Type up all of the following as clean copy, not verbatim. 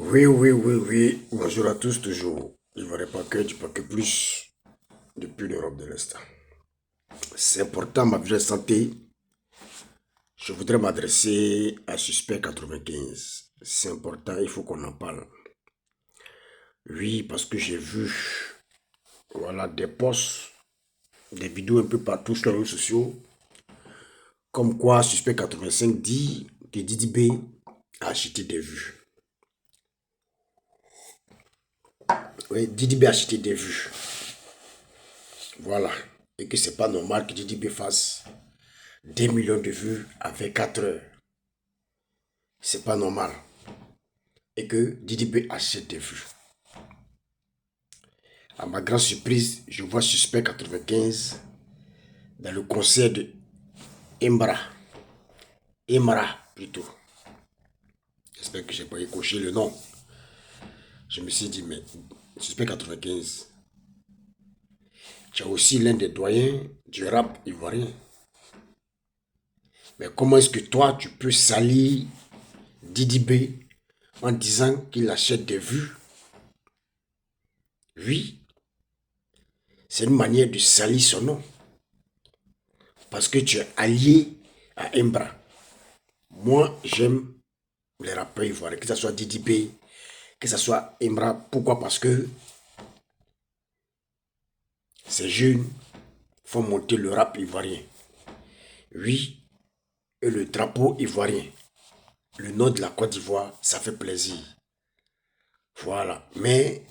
Oui, oui, oui, oui. Bonjour à tous, toujours. Ivoire Paquet, du Paquet Plus, depuis l'Europe de l'Est. C'est important, ma vie de santé. Je voudrais m'adresser à Suspect 95. C'est important, il faut qu'on en parle. Oui, parce que j'ai vu, voilà, des posts, des vidéos un peu partout sur les réseaux sociaux, comme quoi Suspect 85 dit que Didi B a acheté des vues. Oui, Didi B a acheté des vues. Voilà. Et que c'est pas normal que Didi B fasse des millions de vues avec 4 heures. C'est pas normal. Et que Didi B achète des vues. À ma grande surprise, je vois Suspect 95 dans le concert de Embra. Emra plutôt. J'espère que j'ai pas écoché le nom. Je me suis dit, mais Suspect 95, tu as aussi l'un des doyens du rap ivoirien. Mais comment est-ce que toi, tu peux salir Didi B en disant qu'il achète des vues? Oui, c'est une manière de salir son nom. Parce que tu es allié à Embra. Moi, j'aime les rappeurs ivoiriens, que ce soit Didi B, que ce soit Embra. Pourquoi? Parce que ces jeunes font monter le rap ivoirien. Oui, et le drapeau ivoirien, le nom de la Côte d'Ivoire, ça fait plaisir. Voilà. Mais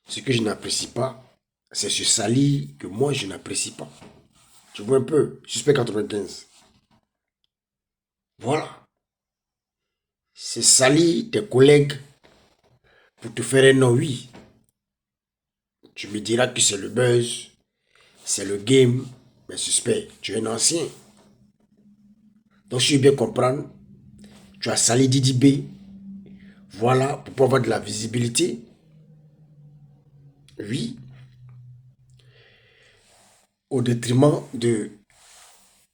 ce que je n'apprécie pas, c'est ce sali que moi je n'apprécie pas. Tu vois un peu, Suspect 95. Voilà. C'est sali tes collègues pour te faire un nom, oui. Tu me diras que c'est le buzz, c'est le game, mais Suspect, tu es un ancien. Donc si je veux bien comprendre, tu as sali Didi B, voilà, pour pouvoir avoir de la visibilité. Oui, au détriment de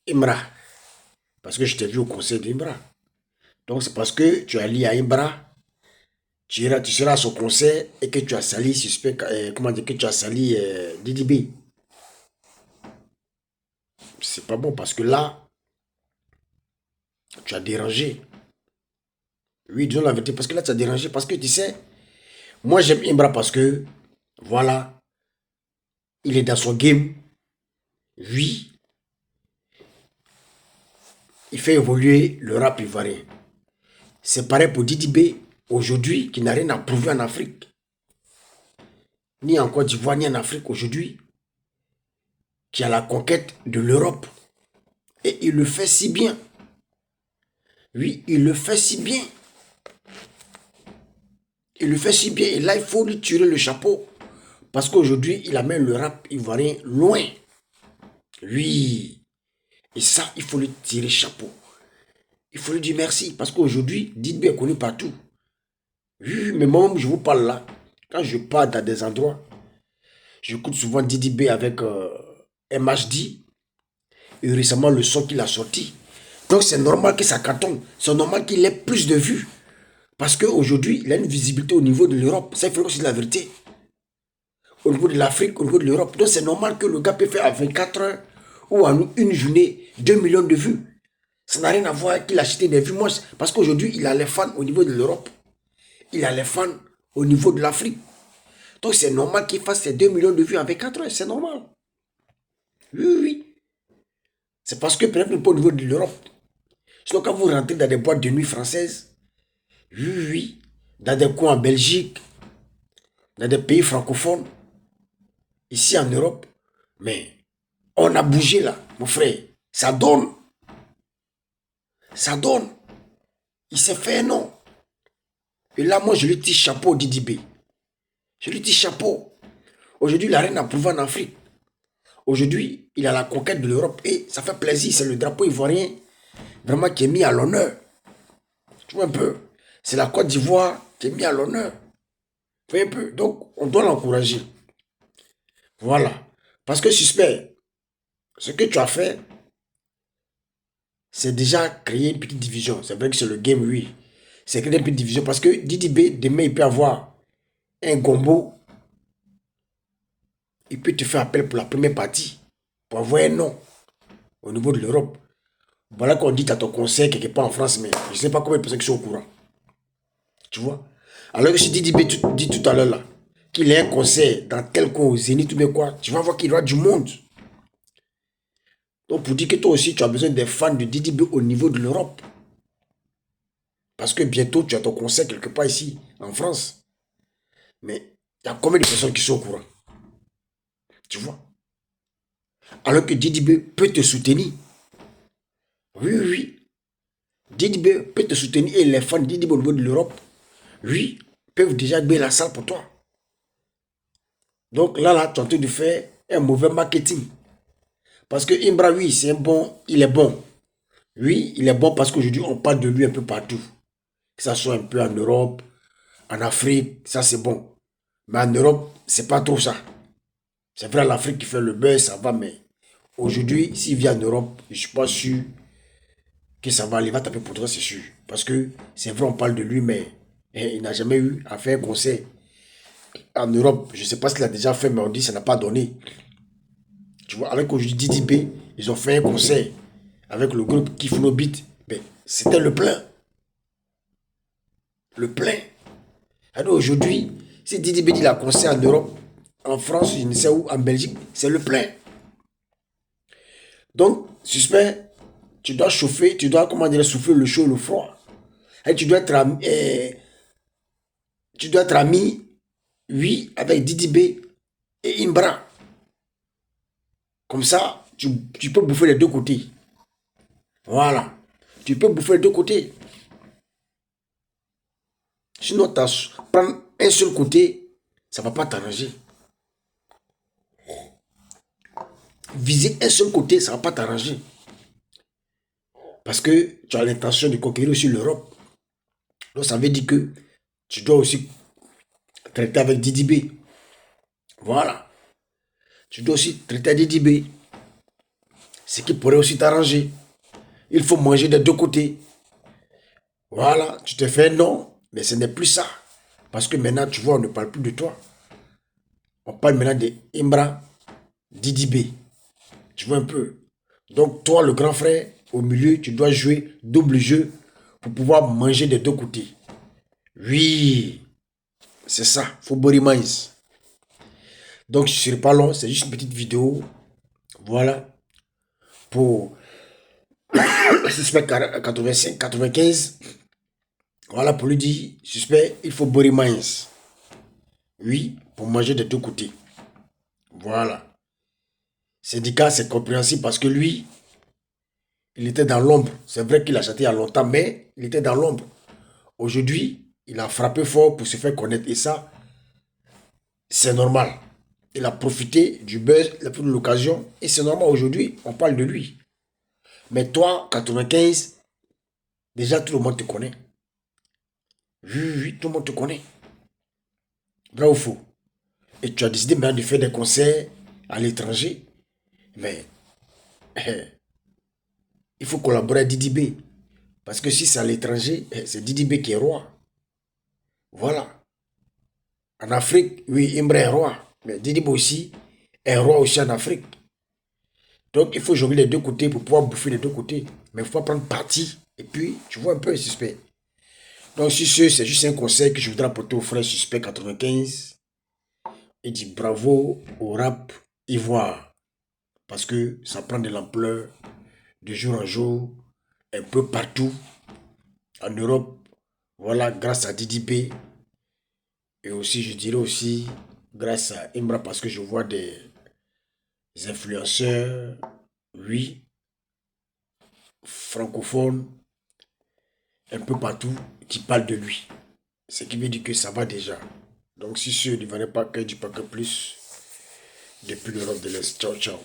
Imra. Parce que je t'ai vu au conseil d'Imra. Donc c'est parce que tu as lié à Imra, tu seras à son conseil et que tu as sali suspect, comment dire, que tu as sali Didi B. C'est pas bon parce que là, tu as dérangé. Oui, disons la vérité, parce que là, tu as dérangé. Parce que tu sais, moi j'aime Imra parce que, voilà, il est dans son game. Oui, il fait évoluer le rap ivoirien. C'est pareil pour Didi B, aujourd'hui, qui n'a rien à prouver en Afrique. Ni en Côte d'Ivoire, ni en Afrique aujourd'hui, qui a la conquête de l'Europe. Et il le fait si bien. Oui, il le fait si bien. Il le fait si bien. Et là, il faut lui tirer le chapeau. Parce qu'aujourd'hui, il amène le rap ivoirien loin. Oui. Et ça, il faut lui tirer le chapeau. Il faut lui dire merci. Parce qu'aujourd'hui, Didbe est connu partout. Oui, mais moi, je vous parle là. Quand je pars dans des endroits, j'écoute souvent Didi B avec MHD. Et récemment, le son qu'il a sorti. Donc, c'est normal que ça cartonne. C'est normal qu'il ait plus de vues. Parce qu'aujourd'hui, il a une visibilité au niveau de l'Europe. Ça, il faut aussi la vérité. Au niveau de l'Afrique, au niveau de l'Europe. Donc, c'est normal que le gars peut faire à 24 heures ou en une journée 2 millions de vues. Ça n'a rien à voir qu'il a acheté des vues. Moi, parce qu'aujourd'hui, il a les fans au niveau de l'Europe. Il a les fans au niveau de l'Afrique. Donc, c'est normal qu'il fasse ces 2 millions de vues en 24 heures. C'est normal. Oui, oui, oui. C'est parce que peut-être pas au niveau de l'Europe. Sinon, quand vous rentrez dans des boîtes de nuit françaises, oui, oui, oui, dans des coins en Belgique, dans des pays francophones, ici en Europe, mais on a bougé là, mon frère. Ça donne. Ça donne. Il s'est fait un nom. Et là, moi, je lui dis chapeau, Didi B. Je lui dis chapeau. Aujourd'hui, il n'a rien à prouver en Afrique. Aujourd'hui, il a la conquête de l'Europe et ça fait plaisir. C'est le drapeau ivoirien vraiment qui est mis à l'honneur. Tu vois un peu. C'est la Côte d'Ivoire qui est mis à l'honneur. Tu vois un peu. Donc, on doit l'encourager. Voilà. Parce que suspect, ce que tu as fait, c'est déjà créer une petite division. C'est vrai que c'est le game, oui. c'est créer un peu de division. Parce que Didi B, demain, il peut avoir un gombo. Il peut te faire appel pour la première partie. Pour avoir un nom au niveau de l'Europe. Voilà qu'on dit à ton conseil quelque part en France, mais je ne sais pas combien de personnes qui sont au courant. Tu vois? Alors que si Didi B, tu dis tout à l'heure là, qu'il ait un concert dans tel coin au Zénith ou bien quoi, tu vas voir qu'il y aura du monde. Donc pour dire que toi aussi, tu as besoin des fans de Didi B au niveau de l'Europe. Parce que bientôt, tu as ton concert quelque part ici, en France. Mais il y a combien de personnes qui sont au courant? Tu vois? Alors que Didi B peut te soutenir. Oui, oui, oui. Didi B peut te soutenir et les fans de Didi B au niveau de l'Europe, oui, peuvent déjà louer la salle pour toi. Donc là, tu es en train de faire un mauvais marketing. Parce que Imbra, oui, c'est un bon, il est bon. Oui, il est bon parce qu'aujourd'hui, on parle de lui un peu partout. Que ça soit un peu en Europe, en Afrique, ça c'est bon. Mais en Europe, c'est pas trop ça. C'est vrai, l'Afrique qui fait le buzz, ça va, mais aujourd'hui, s'il vient en Europe, je suis pas sûr que ça va aller. Il va taper pour toi, c'est sûr. Parce que c'est vrai, on parle de lui, mais il n'a jamais eu à faire un concert en Europe. Je ne sais pas ce qu'il a déjà fait, mais on dit que ça n'a pas donné. Tu vois, avec aujourd'hui Didi B, ils ont fait un concert avec le groupe Kifuno Beat. Ben, c'était le plein. Le plein. Alors aujourd'hui, si Didi B dit la concert en Europe, en France, je ne sais où, en Belgique, c'est le plein. Donc, suspect, tu dois chauffer, tu dois, comment dire, souffler le chaud, le froid. Et tu dois être ami, oui, avec Didi B et Imbra. Comme ça, tu peux bouffer les deux côtés. Voilà. Tu peux bouffer les deux côtés. Sinon, prendre un seul côté, ça ne va pas t'arranger. Viser un seul côté, ça ne va pas t'arranger. Parce que tu as l'intention de conquérir aussi l'Europe. Donc, ça veut dire que tu dois aussi traiter avec Didi B. Voilà. Tu dois aussi traiter avec Didi B. Ce qui pourrait aussi t'arranger. Il faut manger des deux côtés. Voilà. Tu te fais un nom, mais ce n'est plus ça. Parce que maintenant, tu vois, on ne parle plus de toi. On parle maintenant de Imbra Didi B. Tu vois un peu. Donc, toi, le grand frère, au milieu, tu dois jouer double jeu pour pouvoir manger des deux côtés. Oui, c'est ça. Faut body minds. Donc, je ne serai pas long. C'est juste une petite vidéo. Voilà. Pour suspect 85, 95. Voilà, pour lui dire, suspect, il faut body minds. Oui, pour manger des deux côtés. Voilà. Syndicat, c'est compréhensible parce que lui, il était dans l'ombre. C'est vrai qu'il a chanté il y a longtemps, mais il était dans l'ombre. Aujourd'hui, il a frappé fort pour se faire connaître. Et ça, c'est normal. Il a profité du buzz, il a pris l'occasion. Et c'est normal, aujourd'hui, on parle de lui. Mais toi, 95, déjà tout le monde te connaît. Oui, oui, tout le monde te connaît. Vrai ou faux? Et tu as décidé maintenant de faire des concerts à l'étranger. Mais il faut collaborer avec Didi B. Parce que si c'est à l'étranger, c'est Didi B qui est roi. Voilà. En Afrique, oui, Imre est roi. Mais Didi B aussi est roi aussi en Afrique. Donc il faut jouer les deux côtés pour pouvoir bouffer les deux côtés. Mais il faut pas prendre parti. Et puis, tu vois un peu un suspect. Donc si c'est juste un conseil que je voudrais apporter au frère suspect 95. Et dit bravo au rap ivoire. Parce que ça prend de l'ampleur de jour en jour, un peu partout en Europe. Voilà, grâce à Didi B. Et aussi, je dirais aussi, grâce à Imbra, parce que je vois des influenceurs, oui, francophones, un peu partout, qui parlent de lui. Ce qui veut dire que ça va déjà. Donc, si ce ne venait pas que du paquet plus, depuis l'Europe de l'Est. Ciao, ciao.